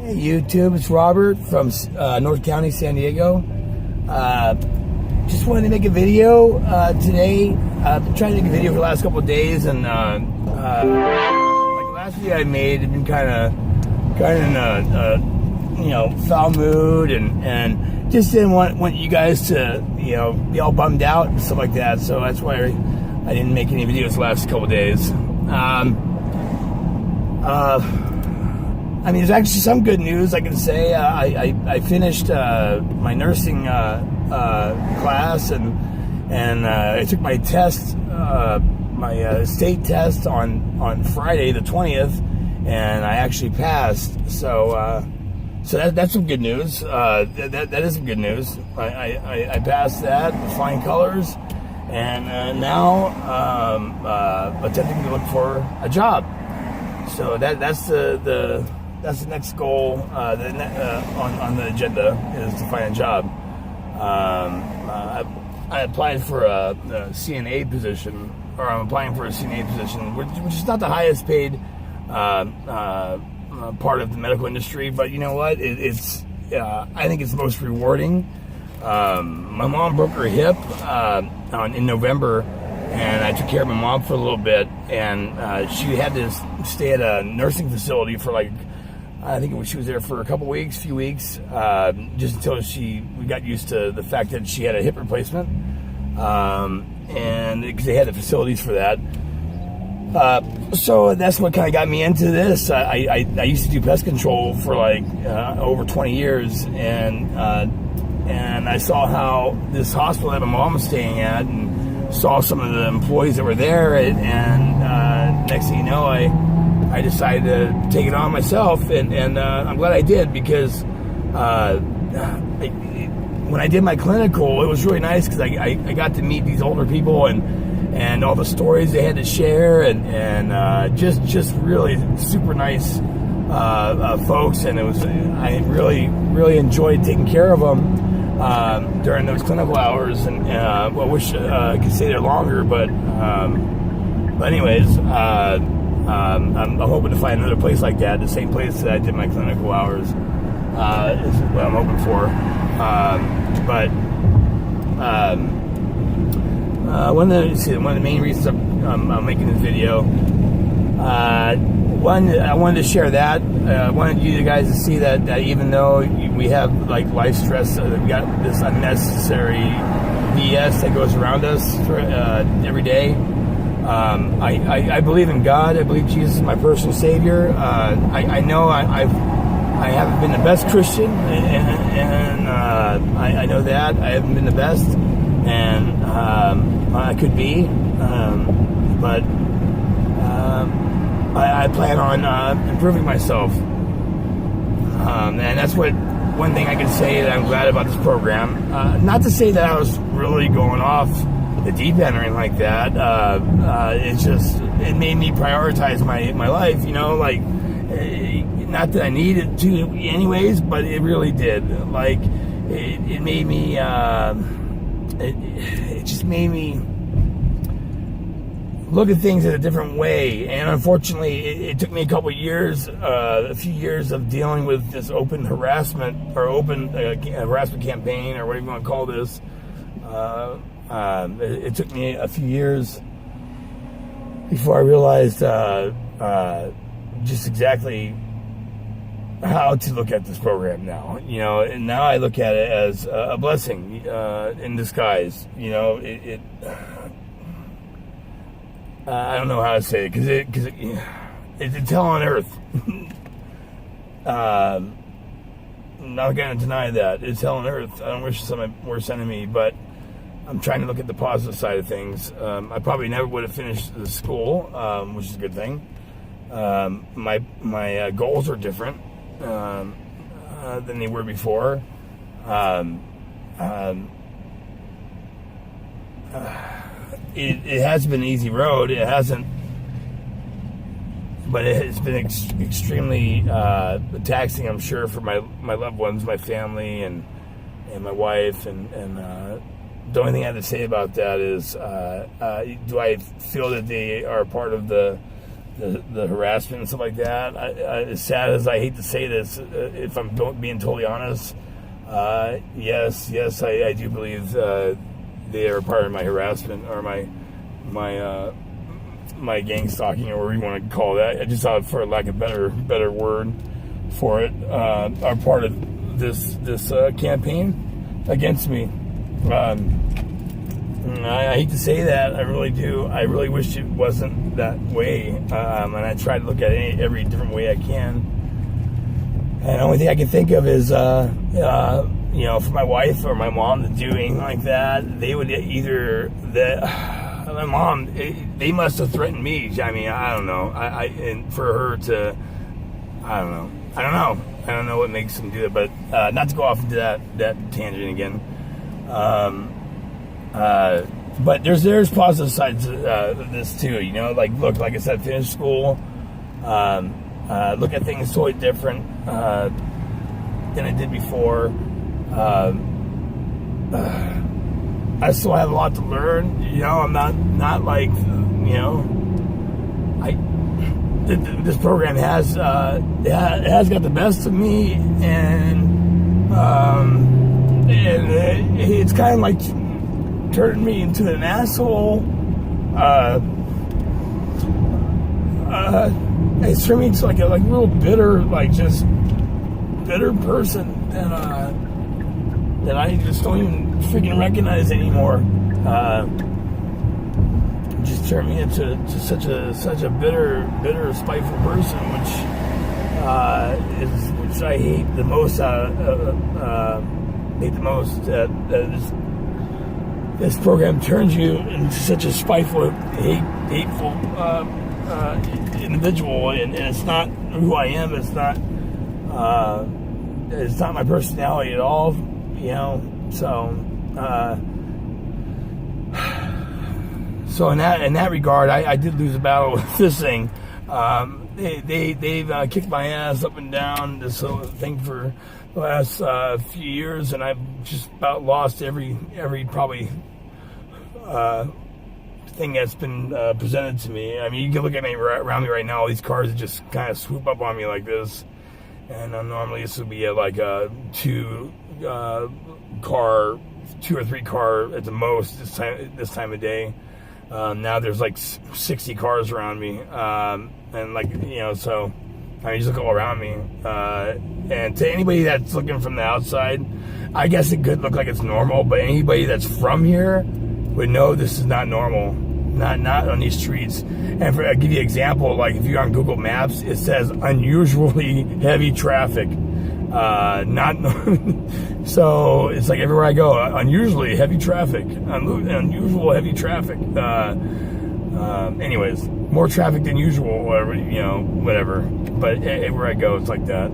Hey YouTube, it's Robert from North County, San Diego. Just wanted to make a video today. I've been trying to make a video for the last couple of days, and like the last video I made, I've been kind of in a foul mood, and just didn't want you guys to be all bummed out and stuff like that. So that's why I didn't make any videos the last couple of days. I mean, there's actually some good news I can say. I finished my nursing class, and I took my test, my state test on Friday the 20th, and I actually passed. So that's some good news. That is some good news. I passed that with flying colors, and now attempting to look for a job. So that's the next goal on the agenda, is to find a job. I applied for a CNA position, or I'm applying for a CNA position, which is not the highest paid part of the medical industry, but you know what? I think it's the most rewarding. My mom broke her hip in November, and I took care of my mom for a little bit, and she had to stay at a nursing facility for I think she was there for a few weeks, just until we got used to the fact that she had a hip replacement, and because they had the facilities for that. So that's what kind of got me into this. I used to do pest control for over 20 years, and I saw how this hospital that my mom was staying at, and saw some of the employees that were there, and next thing you know, I decided to take it on myself, and I'm glad I did, because when I did my clinical, it was really nice, because I got to meet these older people, and all the stories they had to share, and just really super nice folks, and I really enjoyed taking care of them during those clinical hours, and I wish I could stay there longer, but anyways, I'm hoping to find another place like that, the same place that I did my clinical hours, is what I'm hoping for. One of the main reasons I'm making this video, I wanted to share that. I wanted you guys to see that even though we have life stress, we got this unnecessary BS that goes around us every day. I believe in God. I believe Jesus is my personal Savior. I know I haven't been the best Christian, and I know that I haven't been the best, and I could be, but I plan on improving myself, and that's one thing I can say that I'm glad about this program. Not to say that I was really going off the deep end or anything like that. It made me prioritize my life, not that I needed to anyways, but it really did. It made me, it just made me look at things in a different way. And unfortunately, it took me a few years of dealing with this open harassment, or open harassment campaign, or whatever you want to call this. It took me a few years before I realized just exactly how to look at this program now. And now I look at it as a blessing in disguise. I don't know how to say it, because it's hell on earth. I'm not going to deny that. It's hell on earth. I don't wish it's my worst enemy, but I'm trying to look at the positive side of things. I probably never would have finished the school, which is a good thing. My goals are different than they were before. It has been an easy road. It hasn't, but it has been extremely taxing, I'm sure, for my loved ones, my family, and my wife, and the only thing I have to say about that is, do I feel that they are part of the the harassment and stuff like that. As sad as I hate to say this, if I'm being totally honest, yes, I do believe they are part of my harassment or my gang stalking, or whatever you want to call that. I just thought, for lack of a better word for it, are part of this campaign against me. I hate to say that, I really do. I really wish it wasn't that way, and I try to look at it every different way I can. And the only thing I can think of is, for my wife or my mom to do anything like that, they would either my mom, they must have threatened me. I mean, I don't know. And for her to, I don't know what makes them do it. But not to go off into that tangent again. But there's positive sides of this too. Like I said, finish school. Look at things totally different than I did before. I still have a lot to learn. I'm not like, this program has got the best of me, and it's kind of like turned me into an asshole. It's turned me into like a real bitter, bitter person that I just don't even freaking recognize anymore. Just turned me into such a bitter, spiteful person, which I hate the most. This program turns you into such a spiteful, hateful individual, and it's not who I am. It's not my personality at all. So in that regard, I did lose a battle with this thing. They've kicked my ass up and down this whole thing for the last few years, and I've just about lost every probably thing that's been presented to me. I mean, you can look at me around me right now. All these cars just kind of swoop up on me like this, and normally this would be a two or three car at the most this time of day. Now there's 60 cars around me, and so I mean, just look all around me. And to anybody that's looking from the outside, I guess it could look like it's normal, but anybody that's from here would know this is not normal. Not on these streets. And I'll give you an example, if you're on Google Maps, it says unusually heavy traffic. So it's like everywhere I go, unusually heavy traffic, unusual heavy traffic. Anyways, more traffic than usual, or whatever. But everywhere I go, it's like that.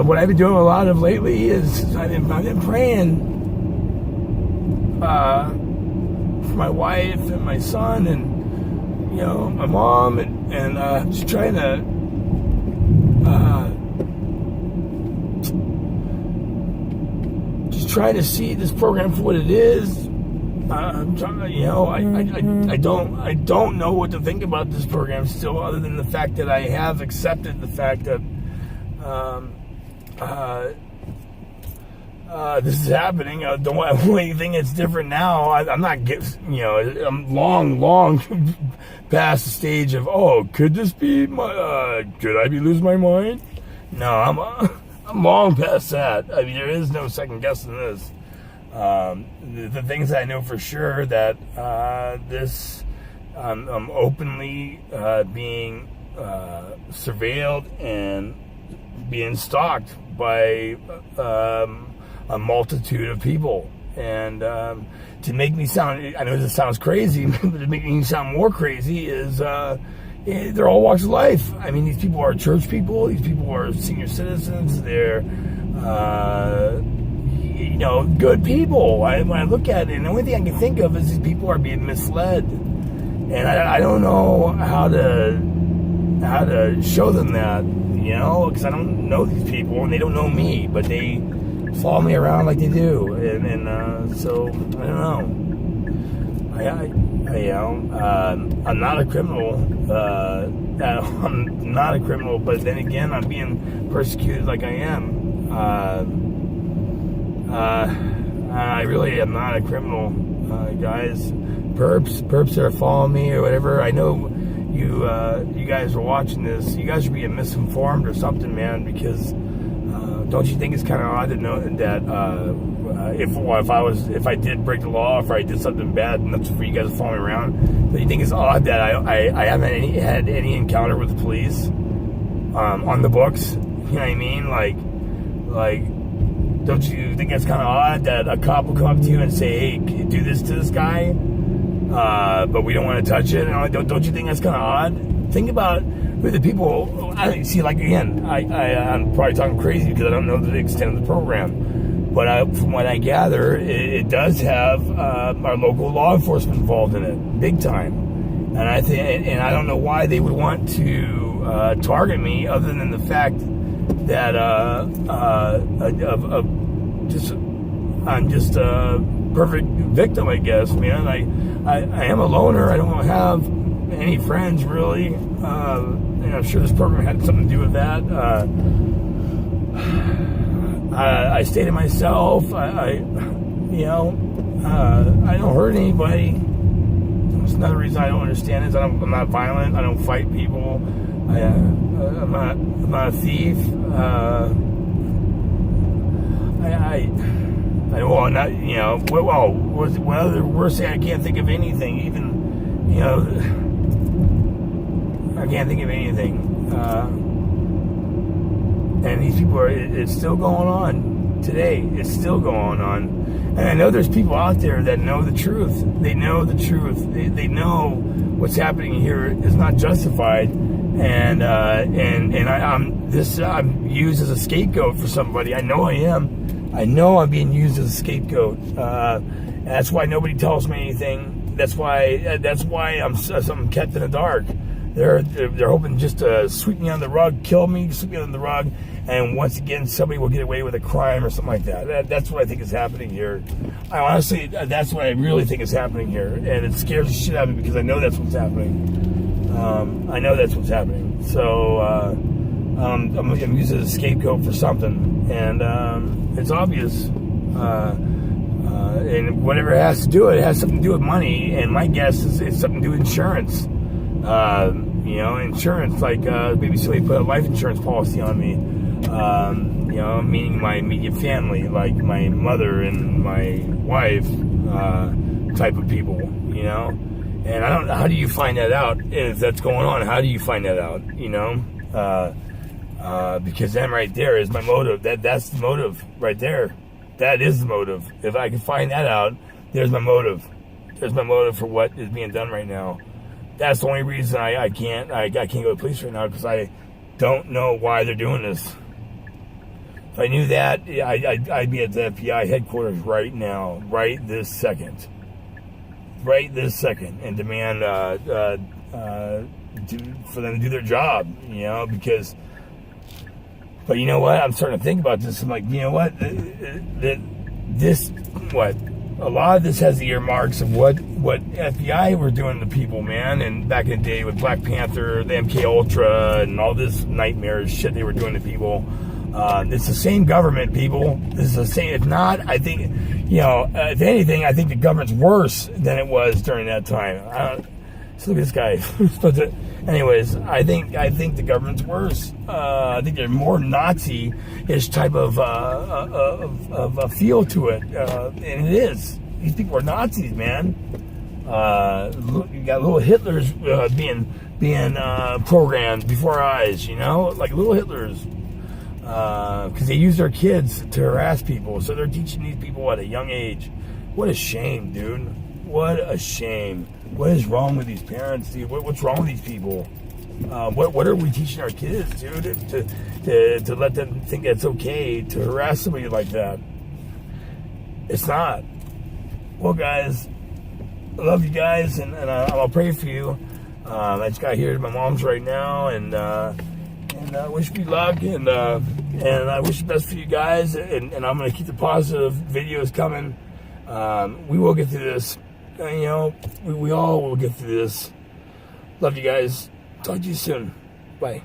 What I've been doing a lot of lately is I've been praying for my wife and my son and my mom, and just trying to see this program for what it is. I don't know what to think about this program still, other than the fact that I have accepted the fact that this is happening. I don't want anything that's different now. I'm not I'm long past the stage of, could this be could I be losing my mind? No, I'm long past that. I mean, there is no second guessing this. The things that I know for sure that I'm openly being surveilled and being stalked by a multitude of people. And to make me sound, I know this sounds crazy, but to make me sound more crazy is they're all walks of life. I mean, these people are church people, these people are senior citizens, they're good people. When I look at it, and the only thing I can think of is these people are being misled, and I don't know how to show them that, because I don't know these people and they don't know me, but they follow me around like they do, and so I don't know. I'm not a criminal. I'm not a criminal, but then again, I'm being persecuted like I am. I really am not a criminal, guys. Perps that are following me or whatever. I know you guys are watching this. You guys are being misinformed or something, man. Because don't you think it's kind of odd to know that if I did break the law, if I did something bad, and that's for you guys to follow me around? Don't you think it's odd that I haven't had any encounter with the police on the books? You know what I mean? Like. Don't you think it's kind of odd that a cop will come up to you and say, "Hey, can you do this to this guy?" But we don't want to touch it. Don't you think that's kind of odd? Think about who the people. I see. Like again, I'm probably talking crazy because I don't know the extent of the program. But from what I gather, it does have our local law enforcement involved in it, big time. And I think, and I don't know why they would want to target me, other than the fact that I'm just a perfect victim, I guess, man. I am a loner. I don't have any friends, really. And I'm sure this program had something to do with that. I stay to myself. I don't hurt anybody. That's another reason I don't understand is I'm not violent. I don't fight people. I'm not a thief. What other words say? I can't think of anything. Even, I can't think of anything. And these people it's still going on today. It's still going on. And I know there's people out there that know the truth. They know the truth. They know what's happening here is not justified. And I'm used as a scapegoat for somebody. I know I am. I know I'm being used as a scapegoat. And that's why nobody tells me anything. That's why I'm kept in the dark. They're hoping just to sweep me on the rug, kill me, sweep me on the rug, and once again somebody will get away with a crime or something like that. That's what I think is happening here. That's what I really think is happening here, and it scares the shit out of me because I know that's what's happening. I know that's what's happening. So I'm used as a scapegoat for something, and it's obvious. And whatever it has to do, it has something to do with money. And my guess is it's something to do with insurance. Insurance, like maybe somebody put a life insurance policy on me. Meaning my immediate family, like my mother and my wife, type of people. And I don't know, how do you find that out if that's going on? How do you find that out? Because then right there is my motive. That's the motive right there. That is the motive. If I can find that out, there's my motive. There's my motive for what is being done right now. That's the only reason I can't go to the police right now, because I don't know why they're doing this. If I knew that, I'd be at the FBI headquarters right now, right this second, and demand for them to do their job, because. But you know what? I'm starting to think about this. I'm like, you know what? A lot of this has the earmarks of what FBI were doing to people, man. And back in the day with Black Panther, the MK Ultra, and all this nightmarish shit they were doing to people. It's the same government, people. This is the same. If not, I think, if anything, I think the government's worse than it was during that time. Let's look at this guy. Anyways, I think the government's worse. I think they're more Nazi-ish type of a feel to it, and it is. These people are Nazis, man. You got little Hitlers being programmed before our eyes, like little Hitlers, because they use their kids to harass people. So they're teaching these people at a young age. What a shame, dude. What a shame. What is wrong with these parents, dude? What's wrong with these people? What are we teaching our kids, dude? To let them think it's okay to harass somebody like that? It's not. Well, guys, I love you guys, and I'll pray for you. I just got here to my mom's right now, and and I wish me luck, and I wish the best for you guys, and I'm going to keep the positive videos coming. We will get through this. You know, we all will get through this. Love you guys. Talk to you soon. Bye.